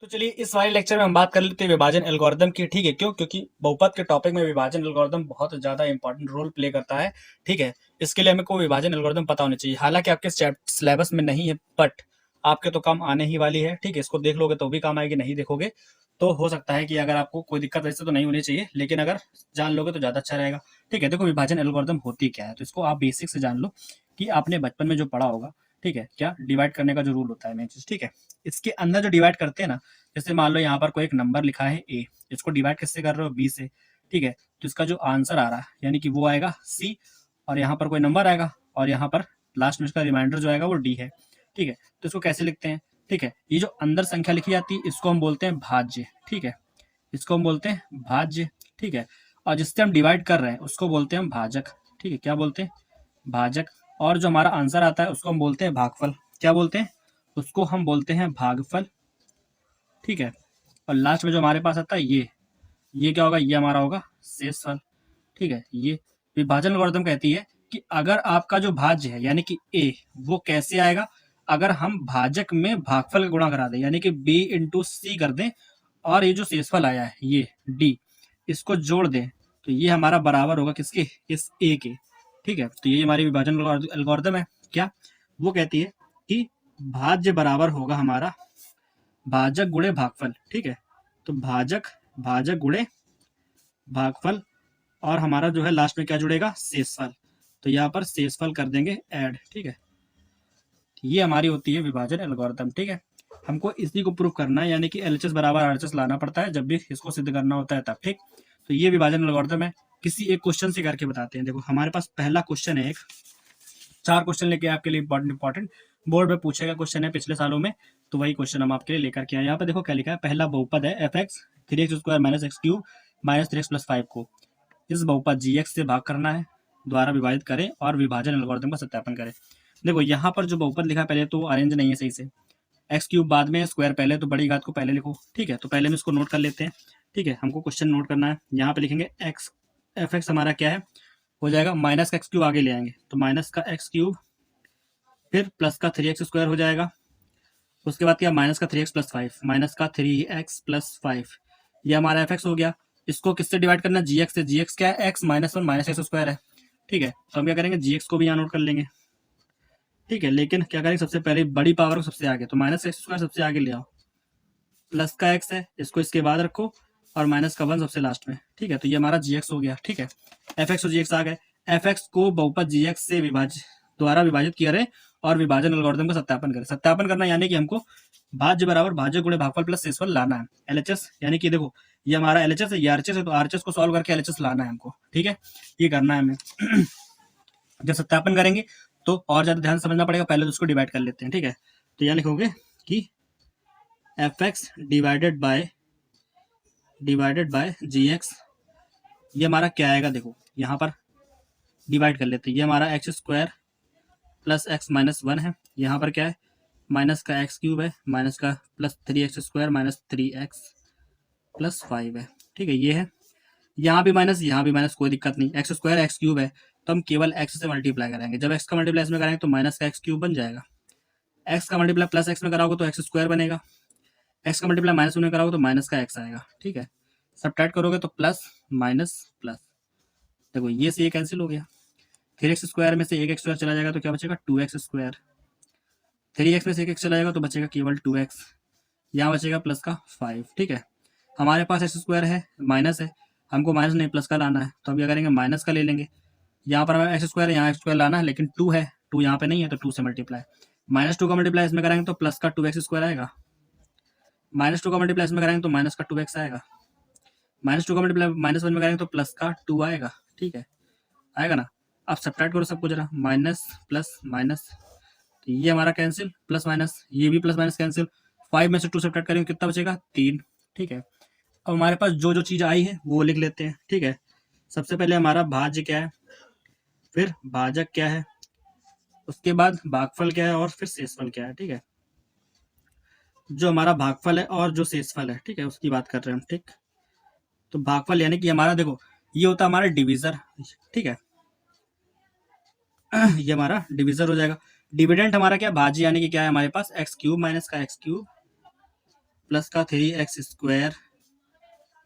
तो चलिए इस वाले लेक्चर में हम बात कर लेते हैं विभाजन एल्गोरिदम की। ठीक है, क्यों? क्योंकि बहुपद के टॉपिक में विभाजन एल्गोरिदम बहुत ज़्यादा इंपॉर्टेंट रोल प्ले करता है। ठीक है, इसके लिए हमें को विभाजन एल्गोरिदम पता होना चाहिए। हालांकि आपके सिलेबस में नहीं है, बट आपके तो काम आने ही वाली है। ठीक है, इसको देख लोगे तो भी काम आएगी, नहीं देखोगे तो हो सकता है कि अगर आपको कोई दिक्कत वैसे तो नहीं होनी चाहिए, लेकिन अगर जान लोगे तो ज़्यादा अच्छा रहेगा। ठीक है, देखो विभाजन एल्गोरिदम होती क्या है, तो इसको आप बेसिक से जान लो कि आपने बचपन में जो पढ़ा होगा। ठीक है, क्या डिवाइड करने का जो रूल होता है मेन चीज़। ठीक है, इसके अंदर जो डिवाइड करते हैं ना, जैसे मान लो यहाँ पर कोई एक नंबर लिखा है ए, इसको डिवाइड किससे कर रहे हो? बी से। ठीक है, तो इसका जो आंसर आ रहा है यानी कि वो आएगा सी, और यहाँ पर कोई नंबर आएगा और यहाँ पर लास्ट में इसका रिमाइंडर जो आएगा वो डी है। ठीक है, तो इसको कैसे लिखते हैं? ठीक है, ये जो अंदर संख्या लिखी जाती है इसको हम बोलते हैं भाज्य। ठीक है, इसको हम बोलते हैं भाज्य। ठीक है, और जिससे हम डिवाइड कर रहे हैं उसको बोलते हैं हम भाजक। ठीक है, क्या बोलते हैं? भाजक। और जो हमारा आंसर आता है उसको हम बोलते हैं भागफल। क्या बोलते हैं? उसको हम बोलते हैं भागफल। ठीक है, और लास्ट में जो हमारे पास आता है ये क्या होगा? ये हमारा होगा शेषफल। ठीक है, ये विभाजन एल्गोरिथम कहती है कि अगर आपका जो भाज्य है यानी कि ए, वो कैसे आएगा? अगर हम भाजक में भागफल का गुणा करा दें यानी कि बी इंटू सी कर दें, और ये जो शेषफल आया है ये डी, इसको जोड़ दें, तो ये हमारा बराबर होगा किसके? इस ए के। ठीक है, तो ये हमारी विभाजन एल्गोरिथम है। क्या वो कहती है कि भाज्य बराबर होगा हमारा भाजक गुणे भागफल। ठीक है, तो भाजक भाजक गुणे भागफल, और हमारा जो है लास्ट में क्या जुड़ेगा? शेषफल। तो यहाँ पर शेषफल कर देंगे ऐड। ठीक है, ये हमारी होती है विभाजन एल्गोरिथम। ठीक है, हमको इसी को प्रूव करना है यानी कि एलएचएस बराबर आरएचएस लाना पड़ता है जब भी इसको सिद्ध करना होता है तब। ठीक, तो ये विभाजन एल्गोरिथम है। किसी एक क्वेश्चन से करके बताते हैं। देखो हमारे पास पहला क्वेश्चन है, एक 4 क्वेश्चन लेके आपके लिए इंपॉर्टेंट बोर्ड में पूछेगा क्वेश्चन है पिछले सालों में, तो वही क्वेश्चन हम आपके लिए लेकर के आए। यहाँ पे देखो क्या लिखा है, पहला बहुपद है F x three x square minus x cube minus three x plus five को इस बहुपद जी एक्स से भाग करना है, द्वारा विभाजित करें और विभाजन एल्गोरिथम का सत्यापन करें। देखो यहाँ पर जो बहुपद लिखा है पहले तो अरेंज नहीं है सही से, एक्स क्यूब बाद में, स्क्वायर पहले, तो बड़ी घात को पहले लिखो। ठीक है, तो पहले हम इसको नोट कर लेते हैं। ठीक है, हमको क्वेश्चन नोट करना है। यहाँ पे लिखेंगे एक्स, एफ एक्स हमारा क्या है? हो जाएगा माइनस का एक्स क्यूब आगे ले आएंगे तो माइनस का एक्स क्यूब, फिर प्लस का थ्री एक्स स्क्वायर हो जाएगा। उसके बाद क्या? माइनस का three x plus five, minus का थ्री एक्स प्लस फाइव, ये हमारा एफ एक्स हो गया। इसको किससे डिवाइड करना है? जी एक्स से। जी एक्स क्या है? X minus one minus x square है। ठीक है, तो हम क्या करेंगे? जी एक्स को भी यहाँ नोट कर लेंगे। ठीक है, लेकिन क्या करेंगे? सबसे पहले बड़ी पावर को सबसे आगे, तो माइनस एक्स स्क्वायर सबसे आगे ले आओ, प्लस का एक्स है इसको इसके बाद रखो, और माइनस का वन सबसे लास्ट में। ठीक है, तो ये हमारा जी एक्स हो गया। ठीक है, एफ एक्स और जी एक्स आ गए। एफ एक्स को बहुपद जी एक्स से द्वारा विभाजित किया रहे और विभाजन एल्गोरिथम का सत्यापन करें। सत्यापन करना यानी कि हमको भाज्य बराबर भाज्य गुणे भागफल प्लस शेषफल लाना है। एलएचएस यानी कि देखो ये हमारा एलएचएस है, ये आरएचएस है, तो आरएचएस को सॉल्व करके एलएचएस लाना है हमको। ठीक है, ये करना है हमें। जब सत्यापन करेंगे तो और ज्यादा ध्यान समझना पड़ेगा, पहले तो उसको डिवाइड कर लेते हैं। ठीक है, तो यहाँ लिखोगे कि f x divided by g x, ये हमारा क्या आएगा? देखो यहाँ पर डिवाइड कर लेते हैं। ये हमारा x square plus x minus one है, यहाँ पर क्या है? माइनस का एक्स क्यूब है, माइनस का plus three x square minus three x plus five है। ठीक है, ये है। यहाँ भी माइनस, यहाँ भी माइनस, कोई दिक्कत नहीं। एक्स स्क्वायर एक्स क्यूब है तो हम केवल एक्स से मल्टीप्लाई करेंगे। जब एक्स का मल्टीप्लाई इसमें करेंगे तो माइनस का एक्स क्यूब बन जाएगा। एक्स का मल्टीप्लाई प्लस एक्स में कराओगे तो एक्स स्क्वायर बनेगा। एक्स का मल्टीप्लाई माइनस में कराओगे तो माइनस का एक्स आएगा। ठीक है, सब्ट्रैक्ट करोगे तो प्लस माइनस प्लस, देखो ये से ये कैंसिल हो गया। थ्री एक्स स्क्वायर में से एक एक्स स्क्वायर चला जाएगा तो क्या बचेगा? Two x square. Three x में से एक एक्स चला जाएगा तो बचेगा केवल टू एक्स, यहाँ बचेगा प्लस का फाइव। ठीक है, हमारे पास एक्स स्क्वायर है, माइनस है, हमको माइनस नहीं प्लस का लाना है, तो हम क्या करेंगे? माइनस का ले लेंगे। यहाँ पर हमें एक्स स्क्वायर है, यहाँ एक्स स्क्वायर लाना है, लेकिन टू है, टू यहाँ पे नहीं है, तो टू से मल्टीप्लाई, माइनस टू का मल्टीप्लाई इसमें करेंगे तो प्लस का टू एक्स स्क्वायर आएगा, माइनस टू का मल्टीप्लाई इसमें करेंगे तो माइनस का टू एक्स आएगा, माइनस टू का मल्टीप्लाई माइनस वन में करेंगे तो प्लस का टू आएगा। ठीक है, आएगा ना? अब सब्ट्रैक्ट करो सबको जरा, माइनस प्लस माइनस, तो ये हमारा कैंसिल, प्लस माइनस, ये भी प्लस माइनस कैंसिल, फाइव में से टू सब्ट्रैक्ट करेंगे कितना बचेगा? तीन। ठीक है, अब हमारे पास जो जो चीज़ आई है वो लिख लेते हैं। ठीक है, सबसे पहले हमारा भाज्य क्या है, फिर भाजक क्या है, उसके बाद भागफल क्या है, और फिर शेषफल क्या है। ठीक है, जो हमारा भागफल है और जो शेषफल है, ठीक है, उसकी बात कर रहे हैं हम। ठीक, तो भागफल यानी कि हमारा देखो ये होता है हमारा डिविजर। ठीक है, ये हमारा डिविजर हो जाएगा। डिविडेंट हमारा क्या? भाज्य यानी कि क्या है हमारे पास? एक्स क्यूब माइनस का एक्स क्यूब प्लस का 3x²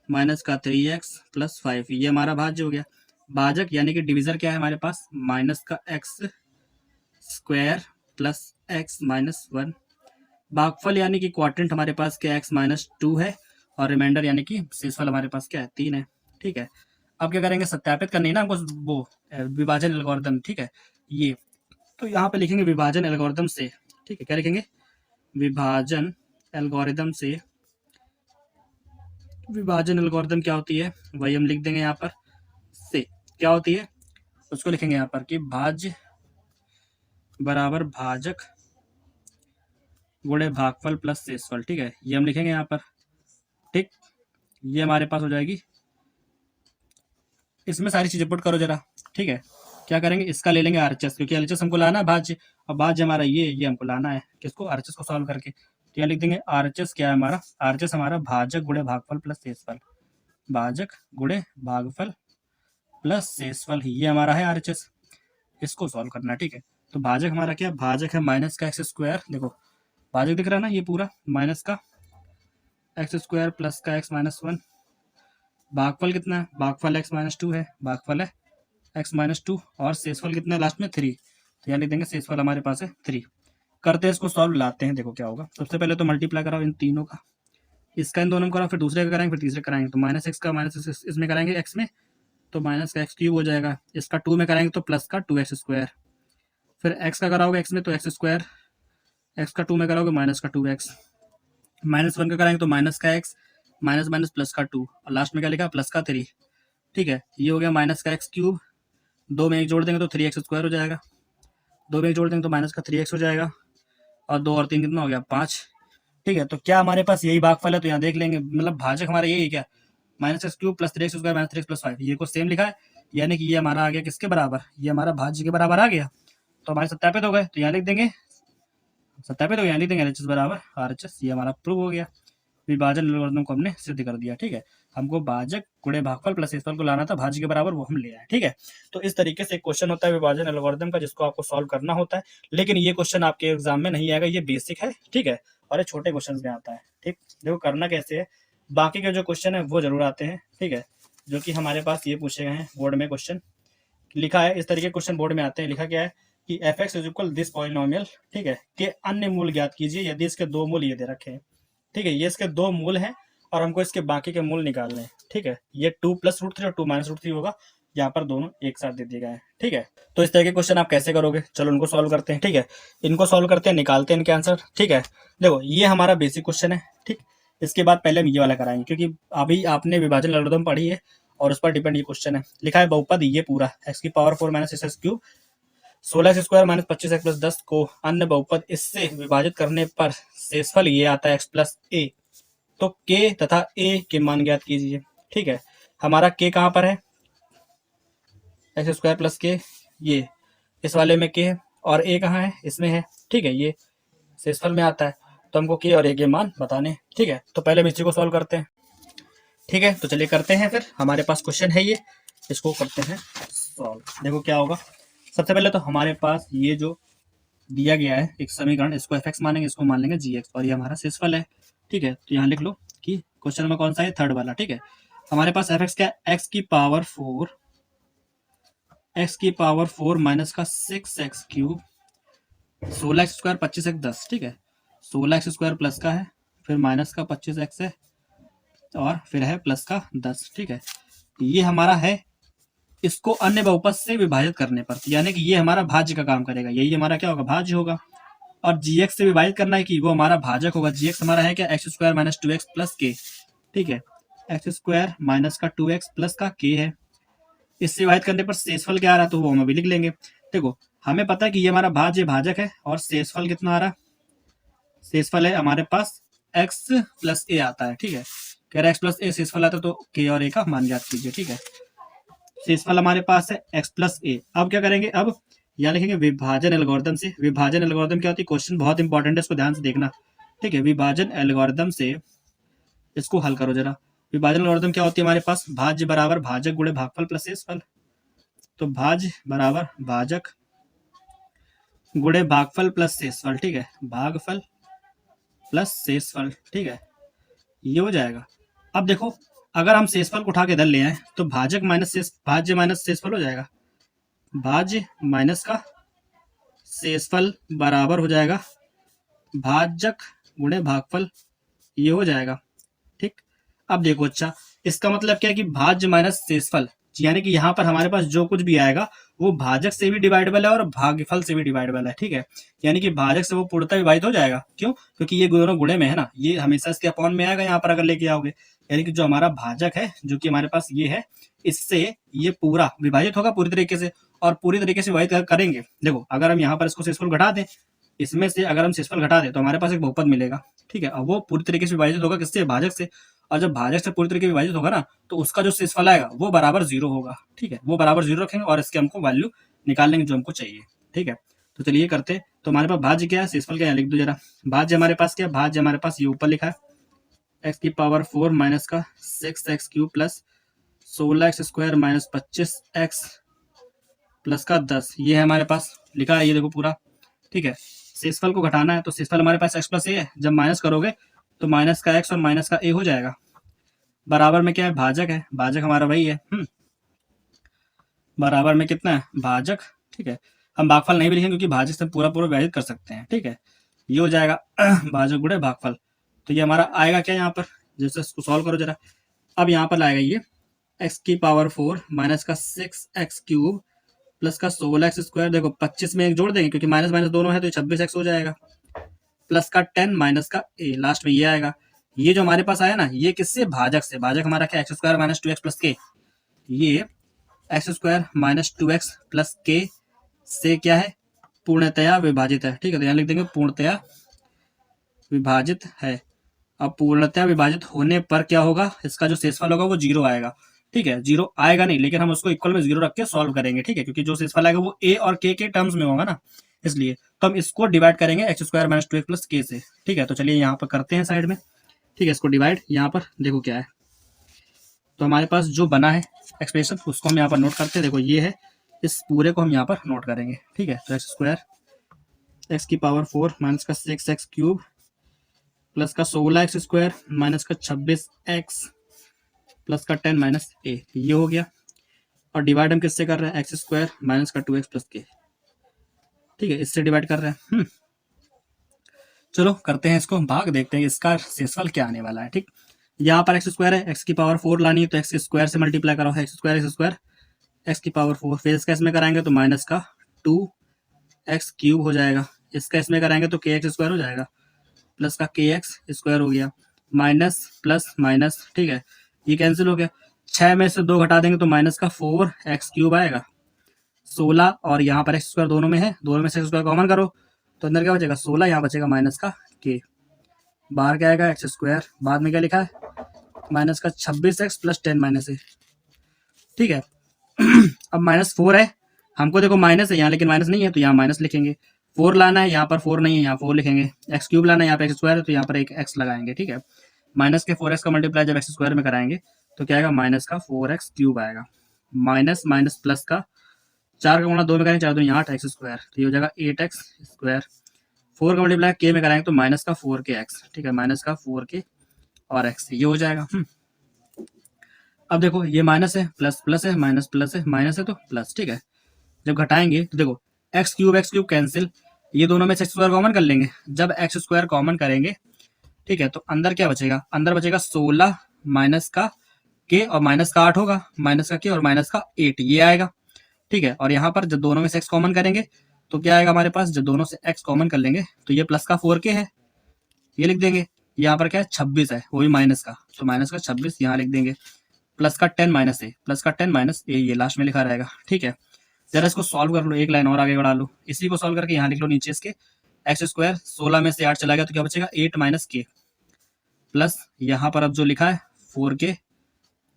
माइनस का 3x प्लस 5, ये हमारा भाज्य हो गया। भाजक यानी कि डिविजर क्या है हमारे पास, माइनस का x² प्लस x माइनस 1। भागफल यानी कि क्वाड्रेंट हमारे पास क्या x माइनस 2 है, और रिमाइंडर यानी कि शेषफल हमारे पास क्या है 3 है। ठीक है, अब क्या करेंगे, सत्यापित करनी है ना हमको वो विभाजन एल्गोरिदम। ठीक है, ये तो यहाँ पे लिखेंगे विभाजन एल्गोरिदम से। ठीक है, क्या लिखेंगे, विभाजन एल्गोरिदम से। विभाजन एल्गोरिदम क्या होती है वही हम लिख देंगे यहाँ पर, से क्या होती है उसको लिखेंगे यहाँ पर कि भाज्य बराबर भाजक गुणे भागफल प्लस शेषफल। ठीक है, ये हम लिखेंगे यहाँ पर। ठीक, ये हमारे पास हो जाएगी। इसमें सारी चीजें पुट करो जरा। ठीक है, क्या करेंगे, इसका ले लेंगे आरएचएस, क्योंकि एलएचएस हमको लाना है भाज्य, और भाज्य हमारा ये हमको लाना है किसको, आरएचएस को सॉल्व करके। तो यहाँ लिख देंगे आरएचएस क्या है हमारा, आरएचएस हमारा भाजक गुणे भागफल प्लस शेषफल, भाजक गुणे भागफल प्लस शेषफल, ये हमारा है आरएचएस, इसको सॉल्व करना है। ठीक है, तो भाजक हमारा क्या, भाजक है माइनस का x², देखो भाजक दिख रहा है ना, ये पूरा माइनस का x² प्लस का x माइनस 1। भागफल कितना है, भागफल x माइनस 2 है, भागफल है x माइनस 2, और शेषफल कितना है लास्ट में 3। तो यहाँ लिख देंगे शेषफल हमारे पास है 3। करते हैं इसको सॉल्व, लाते हैं, देखो क्या होगा। सबसे पहले तो मल्टीप्लाई कराओ इन तीनों का, इसका इन दोनों में कराओ, फिर दूसरे का कराएंगे, फिर तीसरे कराएंगे। तो माइनस एक्स का माइनस इसमें कराएंगे x में, तो माइनस का x³ हो जाएगा। इसका 2 में कराएंगे तो प्लस का 2x², फिर x का कराओगे x में तो x², x का 2 में कराओगे माइनस का 2x, माइनस 1 का कराएंगे तो माइनस का x, माइनस माइनस प्लस का 2, और लास्ट में क्या लिखा, प्लस का 3। ठीक है, ये हो गया माइनस का x³, 2 में 1 जोड़ देंगे तो 3x² हो जाएगा, 2 में 1 जोड़ देंगे तो माइनस का 3x हो जाएगा, और 2 और 3 कितना हो गया 5। ठीक है, तो क्या हमारे पास यही भागफल है, तो यहाँ देख लेंगे, मतलब भाजक हमारा यही है क्या, -x³ plus 3x² minus 3x plus 5, ये को सेम लिखा है, यानी कि ये हमारा आ गया किसके बराबर, ये हमारा भाज्य के बराबर आ गया। तो हमारे सत्यापित हो गए, तो यहाँ लिख देंगे सत्यापित हो गया, यहाँ लिख देंगे एलएचएस बराबर आरएचएस, ये हमारा प्रूव हो गया। विभाजन एल्गोरिथम को हमने सिद्ध कर दिया। ठीक है, हमको भाजक गुणे भागफल प्लस शेषफल को लाना था, भाज्य के बराबर, वो हम ले आए। ठीक है, तो इस तरीके से एक क्वेश्चन होता है विभाजन एल्गोरिथम का, जिसको आपको सॉल्व करना होता है। लेकिन ये क्वेश्चन आपके एग्जाम में नहीं आएगा, ये बेसिक है। ठीक है, और ये छोटे क्वेश्चन में आता है। ठीक, देखो करना कैसे है, बाकी के जो क्वेश्चन है वो जरूर आते हैं। ठीक है, जो कि हमारे पास ये पूछे गए हैं बोर्ड में, क्वेश्चन लिखा है इस तरीके क्वेश्चन बोर्ड में आते हैं। लिखा क्या है कि f(x) is equal this polynomial, ठीक है, के अन्य मूल ज्ञात कीजिए यदि इसके दो मूल ये दे रखे हैं। ठीक है, ये इसके दो मूल हैं और हमको इसके बाकी के मूल निकालने हैं। ठीक है, ये 2 + √3 और 2 - √3 होगा, यहाँ पर दोनों एक साथ दे दिए गए हैं। ठीक है, तो इस तरह के क्वेश्चन आप कैसे करोगे, चलो उनको सॉल्व करते हैं। ठीक है, इनको सॉल्व करते हैं, निकालते हैं इनके आंसर। ठीक है, देखो ये हमारा बेसिक क्वेश्चन है। ठीक, इसके बाद पहले हम ये वाला कराएंगे, क्योंकि अभी आपने विभाजन एल्गोरिथम पढ़ी है और उस पर डिपेंड ये क्वेश्चन है। लिखा है बहुपद ये पूरा x⁴ - (x3) 16x² - 25x + 10 को अन्य बहुपद इससे विभाजित करने पर शेषफल ये आता है x + a। तो k तथा a के मान ज्ञात कीजिए। ठीक है, हमारा k कहाँ पर है, x² + k, ये इस वाले में k है, और a कहाँ है, इसमें है। ठीक है, ये शेषफल में आता है, तो हमको k और a के मान बताने। ठीक है, तो पहले हम इसी को सॉल्व करते हैं। ठीक है, तो चलिए करते हैं। फिर हमारे पास क्वेश्चन है ये, इसको करते हैं सॉल्व। देखो क्या होगा, सबसे पहले तो हमारे पास ये जो दिया गया है एक समीकरण, इसको f(x) मानेंगे, इसको मान लेंगे g(x), और ये हमारा शेषफल है। ठीक है, तो यहाँ लिख लो कि क्वेश्चन में कौन सा है, थर्ड वाला। ठीक है, हमारे पास f(x) क्या है, x⁴ माइनस का 6x³ 16x² 25x 10। ठीक है, 16x² प्लस का है, फिर माइनस का 25x है, और फिर है प्लस का 10। ठीक है, ये हमारा है, इसको अन्य बहुपद से विभाजित करने पर, यानी कि ये हमारा भाज्य का काम करेगा, यही हमारा क्या होगा, भाज्य होगा। और gx से विभाजित करना है कि वो हमारा भाजक होगा। gx हमारा है क्या, x² - 2x + k। ठीक है, x² माइनस का 2x प्लस का k है। इससे विभाजित करने पर शेषफल क्या आ रहा है, तो वो हम अभी लिख लेंगे। देखो हमें पता है कि ये हमारा भाज्य भाजक है, और शेषफल कितना आ रहा है, शेषफल है हमारे पास x + a आता है। ठीक है, कह रहा है x + a शेषफल आता है, तो k और a का मान ज्ञात कीजिए। ठीक है, शेषफल हमारे पास है x + a। अब क्या करेंगे, अब यहाँ लिखेंगे विभाजन एल्गोरिथम से। विभाजन एल्गोरिथम क्या होती है, क्वेश्चन बहुत इंपॉर्टेंट है, इसको ध्यान से देखना। ठीक है, विभाजन एल्गोरिथम से इसको हल करो जरा। विभाजन एल्गोरिथम क्या होती है हमारे पास, भाज्य बराबर भाजक गुणे भागफल प्लस शेषफल। तो भाज्य बराबर भाजक गुणे भागफल प्लस शेषफल। ठीक है, भागफल प्लस शेषफल। ठीक है, ये हो जाएगा। अब देखो, अगर हम शेषफल को उठा के इधर ले आए तो भाज्य माइनस शेषफल हो जाएगा। भाज्य माइनस का शेषफल बराबर हो जाएगा भाजक गुणे भागफल, ये हो जाएगा। ठीक। अब देखो, अच्छा, इसका मतलब क्या है कि भाज्य माइनस शेषफल, यानी कि यहाँ पर हमारे पास जो कुछ भी आएगा वो भाजक से भी डिवाइडेबल है और भागफल से भी डिवाइडेबल है। ठीक है, यानी कि भाजक से वो पूर्णतः विभाजित हो जाएगा। क्यों? क्योंकि ये दोनों गुणे में है ना, ये हमेशा इसके अपॉन में आएगा यहाँ पर अगर लेके आओगे। यानी कि जो हमारा भाजक है, जो कि हमारे पास ये है, इससे ये पूरा विभाजित होगा पूरी तरीके से, और पूरी तरीके से विभाजित करेंगे। देखो, अगर हम यहाँ पर इसको शेषफल घटा दें, इसमें से अगर हम शेषफल घटा दें तो हमारे पास एक बहुपद मिलेगा। ठीक है, और वो पूरी तरीके से विभाजित होगा किससे? भाजक से। और जब भाजक से पूरी तरीके से विभाजित होगा ना, तो उसका जो शेषफल आएगा वो बराबर 0 होगा। ठीक है, वो बराबर 0 रखेंगे और इसके हमको वैल्यू निकाल लेंगे जो हमको चाहिए। ठीक है, तो चलिए करते हैं। तो हमारे पास भाज्य क्या है, शेषफल क्या है, लिख दो जरा। भाज्य हमारे पास क्या है? भाज्य हमारे पास ये ऊपर लिखा है, एक्स की पावर 4 माइनस का 6x³ plus 16x² minus 25x plus का 10, ये है हमारे पास लिखा है, ये देखो पूरा। ठीक है, शेषफल को घटाना है तो शेषफल हमारे पास x प्लस ए है, जब माइनस करोगे तो माइनस का x और माइनस का a हो जाएगा। बराबर में क्या है? भाजक है, भाजक हमारा वही है। बराबर में कितना है? भाजक। ठीक है, हम भागफल नहीं भी लिखेंगे क्योंकि भाजक से पूरा पूरा विभाजित कर सकते हैं। ठीक है, ये हो जाएगा भाजक गुणे भागफल। तो ये हमारा आएगा क्या यहाँ पर, जैसे इसको सॉल्व करो जरा। अब यहाँ पर लाएगा ये एक्स की पावर 4 माइनस का 6x³ प्लस का 16x²। देखो 25 में एक जोड़ देंगे क्योंकि माइनस माइनस दोनों है, तो 26x हो जाएगा, प्लस का 10 माइनस का a, लास्ट में ये आएगा। ये जो हमारे पास आया ना, ये किससे? भाजक से। भाजक हमारा क्या? x² माइनस 2x प्लस के। ये x² माइनस 2x प्लस के से क्या है? पूर्णतया विभाजित है। ठीक है, तो यहाँ लिख देंगे पूर्णतया विभाजित है। अब पूर्णतया विभाजित होने पर क्या होगा? इसका जो शेषफल होगा वो 0 आएगा। ठीक है, 0 आएगा नहीं, लेकिन हम उसको इक्वल में 0 रख के सॉल्व करेंगे। ठीक है, क्योंकि जो शेषफल आएगा वो a और k के टर्म्स में होगा ना, इसलिए तो हम इसको डिवाइड करेंगे x² माइनस 2x प्लस के से। ठीक है, तो चलिए यहाँ पर करते हैं साइड में। ठीक है, इसको डिवाइड, यहाँ पर देखो क्या है। तो हमारे पास जो बना है एक्सप्रेशन उसको हम यहाँ पर नोट करते हैं। देखो ये है, इस पूरे को हम यहाँ पर नोट करेंगे। ठीक है, तो x² एक्स की पावर 4 माइनस का 6x³ प्लस का 16x² माइनस का 26x प्लस का 10 माइनस a, ये हो गया। और डिवाइड हम किससे कर रहे हैं? x² माइनस का 2x प्लस के। ठीक है, इससे डिवाइड कर रहे हैं। चलो करते हैं इसको भाग, देखते हैं इसका शेषफल क्या आने वाला है। ठीक, यहाँ पर x² है, x की पावर 4 लानी है तो x² से मल्टीप्लाई करो, x² x की पावर 4। फिर इसका इसमें कराएंगे तो माइनस का 2x³ हो जाएगा। इसका इसमें कराएंगे तो kx² हो जाएगा, प्लस का kx² हो गया, माइनस प्लस माइनस। ठीक है, ये कैंसिल हो गया। 6 में से 2 घटा देंगे तो माइनस का 4x³ आएगा। 16 और यहाँ पर x² दोनों में है, दोनों में से x² कॉमन करो तो अंदर क्या बचेगा? 16, यहाँ बचेगा माइनस का k। बाहर क्या आएगा? x²। बाद में क्या लिखा है? माइनस का 26x प्लस 10 माइनस a। ठीक है, अब -4 है, हमको देखो माइनस है यहाँ, लेकिन माइनस नहीं है तो यहाँ माइनस लिखेंगे। 4 लाना है, यहाँ पर 4 नहीं है, यहाँ 4 लिखेंगे। x³ लाना है, यहाँ पे x² है तो यहाँ पर एक x लगाएंगे। ठीक है, माइनस के 4x का मल्टीप्लाई जब x² में कराएंगे तो क्या आएगा? माइनस का 4x³ आएगा। माइनस माइनस प्लस का 4 का गुणा 2 में करेंगे, 4 2 8 x², तो ये हो जाएगा 8x²। 4 का मल्टीप्लाई k में कराएंगे तो माइनस का 4kx। ठीक है, माइनस का 4k और x, ये हो जाएगा। अब देखो ये माइनस है, प्लस प्लस है, माइनस प्लस है, माइनस है तो प्लस। ठीक है, जब घटाएंगे तो देखो x³ कैंसिल, ये दोनों में से x² कॉमन कर लेंगे। जब x² कॉमन करेंगे, ठीक है, तो अंदर क्या बचेगा? अंदर बचेगा 16 माइनस का k और माइनस का 8 होगा, माइनस का k और माइनस का 8, ये आएगा। ठीक है, और यहाँ पर जब दोनों में से x कॉमन करेंगे तो क्या आएगा हमारे पास? जब दोनों से x कॉमन कर लेंगे तो ये प्लस का 4k है, ये लिख देंगे। यहाँ पर क्या है? 26 है, वो भी माइनस का, तो माइनस का 26 यहाँ लिख देंगे, प्लस का 10 माइनस ए, प्लस का 10 माइनस ए, ये लास्ट में लिखा रहेगा। ठीक है, जरा इसको सॉल्व कर लो, एक लाइन और आगे बढ़ा लो, इसी को सॉल्व करके यहाँ लिख लो नीचे इसके x²। 16 में से 8 चला गया तो क्या बचेगा? 8 माइनस के, प्लस यहाँ पर अब जो लिखा है 4k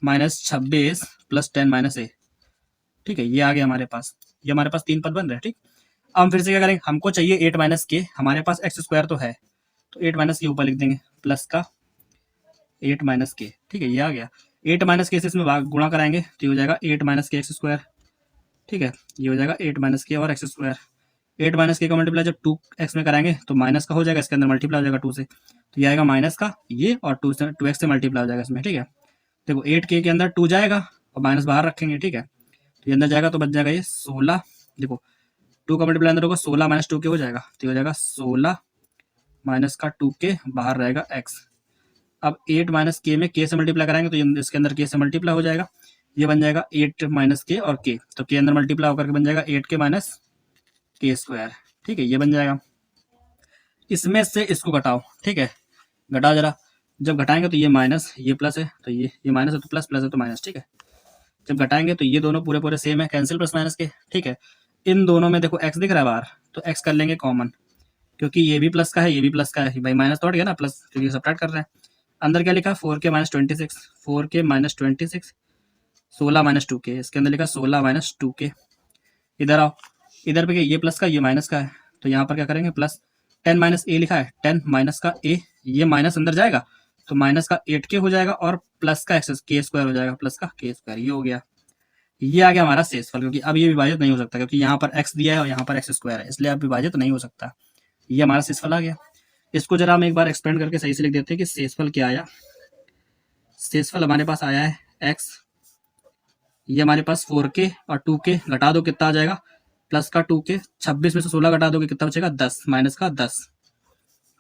माइनस 26 प्लस 10 माइनस ए। ठीक है, ये आ गया हमारे पास, ये हमारे पास 3 पद बन रहे हैं। ठीक, अब हम फिर से क्या करेंगे? हमको चाहिए 8 माइनस के, हमारे पास x² तो है तो 8 माइनस के ऊपर लिख देंगे, प्लस का 8 माइनस के। ठीक है, ये आ गया। 8 माइनस के से इसमें गुणा कराएंगे तो ये हो जाएगा 8 माइनस के x²। ठीक है, ये हो जाएगा 8 माइनस के और x²। 8 माइनस के का मल्टीप्लाई जब 2x में कराएंगे तो माइनस का हो जाएगा, इसके अंदर मल्टीप्लाई हो जाएगा 2 से, तो ये आएगा माइनस का ये, और 2x से मल्टीप्लाई हो जाएगा इसमें, ठीक है। देखो 8k के अंदर 2 जाएगा और माइनस बाहर रखेंगे, ठीक है। तो ये अंदर जाएगा तो बच जाएगा ये 16। देखो 2 का मल्टीप्लाई अंदर होगा, 16 माइनस 2k हो जाएगा, तो ये हो जाएगा 16 माइनस का 2k, बाहर रहेगा x। अब 8 माइनस k में k से मल्टीप्लाई कराएंगे तो ये इसके अंदर k से मल्टीप्लाई हो जाएगा, ये बन जाएगा 8 माइनस k और k, तो k अंदर मल्टीप्लाई होकर के बन जाएगा 8k माइनस k स्क्वायर, ठीक है। ये बन जाएगा। इसमें से इसको घटाओ, ठीक है, घटाओ जरा। जब घटाएंगे तो ये माइनस, ये प्लस है, तो ये माइनस है तो प्लस, प्लस है तो माइनस, ठीक है। जब घटाएंगे तो ये दोनों पूरे पूरे सेम है, कैंसिल प्लस माइनस के, ठीक है। इन दोनों में देखो x दिख रहा है बाहर, तो x कर लेंगे कॉमन, क्योंकि ये भी प्लस का है, ये भी प्लस का है, भाई माइनस तो हट गया ना, प्लस, क्योंकि सब्ट्रैक्ट कर रहे हैं। अंदर क्या लिखा, 4k minus 26, 4k minus 26, 16 minus 2k, इसके अंदर लिखा 16 माइनस 2k। इधर आओ, इधर पे क्या, ये प्लस का ये माइनस का है, तो यहाँ पर क्या करेंगे प्लस, 10 माइनस ए लिखा है, 10 माइनस का ए, ये माइनस अंदर जाएगा तो माइनस का 8k हो जाएगा, और प्लस का एक्स के स्क्वायर हो जाएगा, प्लस का k स्क्वायर, ये हो गया। ये आ गया हमारा शेषफल, क्योंकि अब ये विभाजित नहीं हो सकता, क्योंकि यहाँ पर x दिया है और यहाँ पर x स्क्वायर है, इसलिए अब विभाजित नहीं हो सकता। ये हमारा शेषफल आ गया। इसको जरा हम एक बार एक्सपेंड करके सही से लिख देते हैं कि शेषफल क्या आया। शेषफल हमारे पास आया है x, ये हमारे पास 4k और 2k, घटा दो कितना आ जाएगा, प्लस का 2k, 26 में से 16 घटा दोगे कितना बचेगा, 10, माइनस का 10,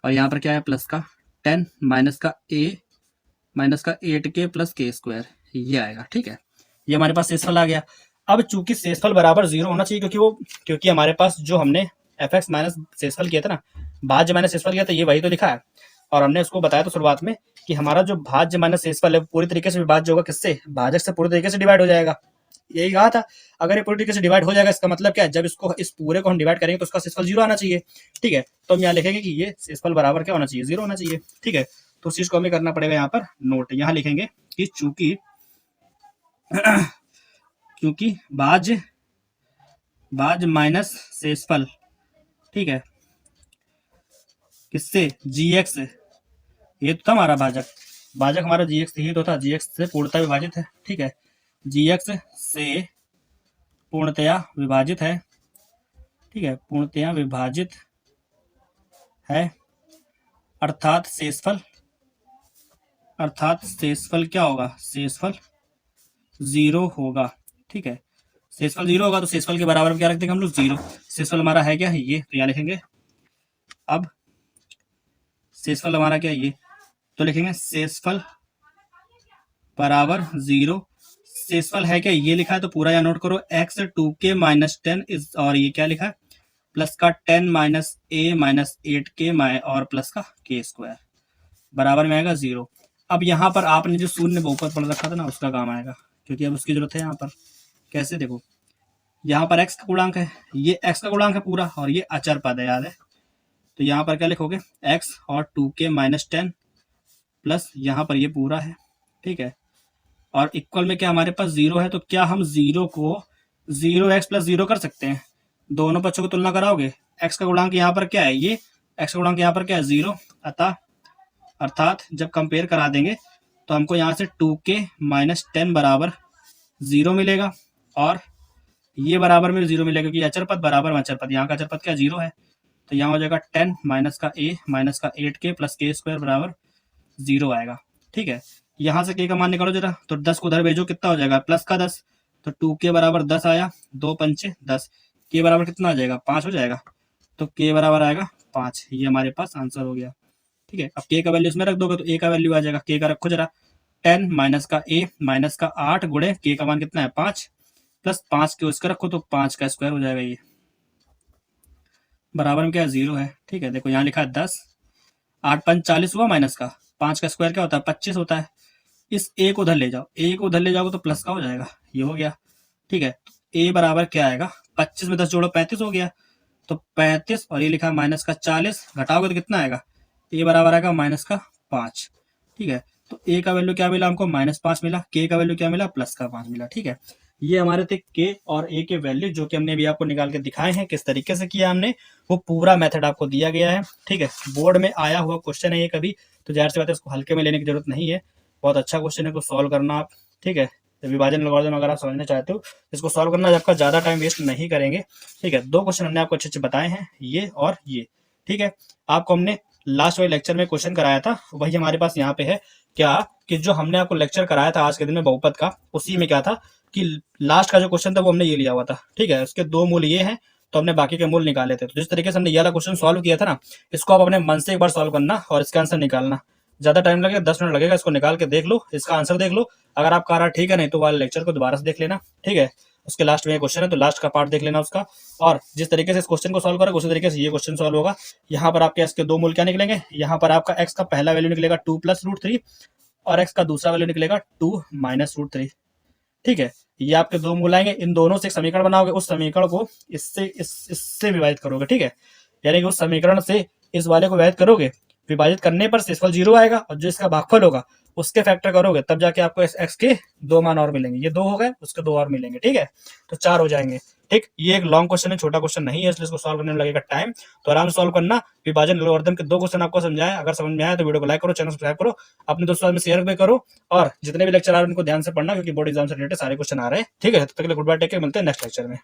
और यहाँ पर क्या है प्लस का 10 माइनस का a माइनस का 8k प्लस k स्क्वायर, ये आएगा, ठीक है। ये हमारे पास शेषफल आ गया। अब चूंकि शेषफल बराबर 0 होना चाहिए, क्योंकि हमारे पास जो हमने fx माइनस शेषफल किया था ना, भाज्य माइनस शेषफल किया था, ये वही तो लिखा है। और हमने उसको बताया था शुरुआत में कि हमारा जो भाज्य माइनस शेषफल है पूरी तरीके से विभाज्य होगा किससे, भाजक से पूरी तरीके से डिवाइड हो जाएगा। यही कहा था, अगर ये पूरी तरीके से डिवाइड हो जाएगा, इसका मतलब क्या है, जब इसको इस पूरे को हम डिवाइड करेंगे तो उसका शेषफल 0 आना चाहिए, ठीक है। तो हम यहाँ लिखेंगे कि ये शेषफल बराबर क्या होना चाहिए, 0 होना चाहिए, ठीक है। तो उस चीज को हमें करना पड़ेगा, यहाँ पर नोट, यहाँ लिखेंगे कि क्योंकि भाज्य माइनस शेषफल, ठीक है, किससे, gx, ये तो था हमारा भाजक, हमारा gx ये तो था, gx से पूर्णतः विभाजित है, ठीक है, gx से पूर्णतया विभाजित है, ठीक है, पूर्णतया विभाजित है, अर्थात शेषफल क्या होगा, शेषफल 0 होगा, ठीक है। शेषफल 0 होगा तो शेषफल के बराबर क्या रख देंगे हम लोग, 0। शेषफल हमारा है क्या, ये, तो यहाँ लिखेंगे। अब शेषफल हमारा क्या है, ये, तो लिखेंगे शेषफल बराबर 0। शेषफल है क्या, ये लिखा है, तो पूरा यहाँ नोट करो, x 2k माइनस 10 इज, और ये क्या लिखा है, प्लस का 10 माइनस a माइनस 8k और प्लस का k स्क्वायर, बराबर में आएगा 0। अब यहाँ पर आपने जो शून्य बहुपद पढ़ रखा था ना, उसका काम आएगा, क्योंकि अब उसकी जरूरत है यहाँ पर। कैसे, देखो यहाँ पर x का गुणांक है, ये x का गुणांक है पूरा, और ये अचर पद है, याद है। तो यहाँ पर क्या लिखोगे, x और 2k माइनस 10 प्लस यहाँ पर ये पूरा है, ठीक है, और इक्वल में क्या हमारे पास 0 है, तो क्या हम 0 को 0x प्लस 0 कर सकते हैं, दोनों पक्षों को तुलना कराओगे, x का गुणांक यहाँ पर क्या है, ये x का गुणांक यहाँ पर क्या है, 0, अर्थात जब कंपेयर करा देंगे तो हमको यहाँ से 2k माइनस 10 बराबर 0 मिलेगा, और ये बराबर में 0 मिलेगा, क्योंकि अचर पद बराबर में अचर पद, यहाँ का अचर पद क्या 0 है, तो यहाँ हो जाएगा 10 माइनस का a माइनस का 8k प्लस k स्क्वायर बराबर 0 आएगा, ठीक है। यहाँ से k का मान निकालो जरा, तो 10 को उधर भेजो, कितना हो जाएगा, प्लस का 10, तो 2k बराबर 10 आया, 2 पंचे 10, k बराबर कितना आ जाएगा, 5 हो जाएगा, तो k बराबर आएगा 5, ये हमारे पास आंसर हो गया, ठीक है। अब k का वैल्यू इसमें रख दोगे तो a का वैल्यू आ जाएगा, k का रखो जरा, 10 माइनस का a माइनस का 8 गुणे k का मान कितना है 5, प्लस 5 के उसका रखो तो 5 का स्क्वायर हो जाएगा, ये बराबर में क्या है 0 है, ठीक है। देखो यहाँ लिखा है 10, 8 5 40 हुआ, माइनस का 5 का स्क्वायर क्या होता है 25 होता है, इस a को उधर ले जाओ, a को उधर ले जाओगे तो प्लस का हो जाएगा, ये हो गया, ठीक है। a बराबर क्या आएगा, 25 में 10 जोड़ो 35 हो गया, तो 35, और ये लिखा है माइनस का 40, घटाओगे तो कितना आएगा, a बराबर आएगा माइनस का 5, ठीक है। तो a का वैल्यू क्या मिला हमको, -5 मिला, k का वैल्यू क्या मिला, +5 मिला, ठीक है। ये हमारे थे k और a के वैल्यू, जो कि हमने अभी आपको निकाल के दिखाए हैं, किस तरीके से किया हमने, वो पूरा मेथड आपको दिया गया है, ठीक है। बोर्ड में आया हुआ क्वेश्चन है ये कभी, तो जाहिर सी बात है इसको हल्के में लेने की जरूरत नहीं है, बहुत अच्छा क्वेश्चन है, को सॉल्व करना आप, ठीक है। विभाजन एल्गोरिथम अगर आप समझना चाहते हो, इसको सॉल्व करना आपका ज़्यादा टाइम वेस्ट नहीं करेंगे, ठीक है। 2 क्वेश्चन हमने आपको अच्छे अच्छे बताए हैं, ये और ये, ठीक है। आपको हमने लास्ट वाले लेक्चर में क्वेश्चन कराया था वही हमारे पास यहाँ पे है। क्या कि जो हमने आपको लेक्चर कराया था आज के दिन में बहुपद का, उसी में क्या था कि लास्ट का जो क्वेश्चन था वो हमने ये लिया हुआ था, ठीक है। उसके 2 मूल ये हैं, तो हमने बाकी के मूल निकाले थे। तो जिस तरीके से हमने ये वाला क्वेश्चन सॉल्व किया था ना, इसको आप अपने मन से एक बार सॉल्व करना और इसका आंसर निकालना। ज्यादा टाइम लगेगा, 10 मिनट लगेगा, इसको निकाल के देख लो, इसका आंसर देख लो। अगर आपका आ रहा ठीक है, नहीं तो वाले लेक्चर को दोबारा से देख लेना, ठीक है। उसके लास्ट में क्वेश्चन है, तो लास्ट का पार्ट देख लेना उसका। और जिस तरीके से इस क्वेश्चन को सॉल्व करोगे उसी तरीके से ये क्वेश्चन सॉल्व होगा। यहाँ पर आपके इसके 2 मूल क्या निकलेंगे, यहाँ पर आपका एक्स का पहला वैल्यू निकलेगा 2 + √3 और एक्स का दूसरा वैल्यू निकलेगा 2 - √3, ठीक है। ये आपके 2 मूल आएंगे, इन दोनों से एक समीकरण बनाओगे, उस समीकरण को इससे विभाजित करोगे, ठीक है। यानी कि उस समीकरण से इस वाले को विभाजित करोगे, विभाजित करने पर शेषफल 0 आएगा और जो इसका भागफल होगा उसके फैक्टर करोगे, तब जाके आपको इस एक्स के 2 मान और मिलेंगे। ये 2 हो गए, उसके 2 और मिलेंगे, ठीक है। तो 4 हो जाएंगे, ठीक। ये एक लॉन्ग क्वेश्चन है, छोटा क्वेश्चन नहीं है, इसलिए इसको सॉल्व करने में लगेगा टाइम, तो आराम से सॉल्व करना। विभाजन एल्गोरिथम के 2 क्वेश्चन आपको समझाया। अगर समझ में आया तो वीडियो को लाइक करो, चैनल सब्सक्राइब करो, अपने दोस्तों में शेयर भी करो, और जितने भी लेक्चर आ रहे हैं उनको ध्यान से पढ़ना, क्योंकि बोर्ड एग्जाम से रिलेटेड सारे क्वेश्चन आ रहे हैं, ठीक है। तब तक के लिए गुड बाय, टेक केयर, मिलते हैं नेक्स्ट लेक्चर में।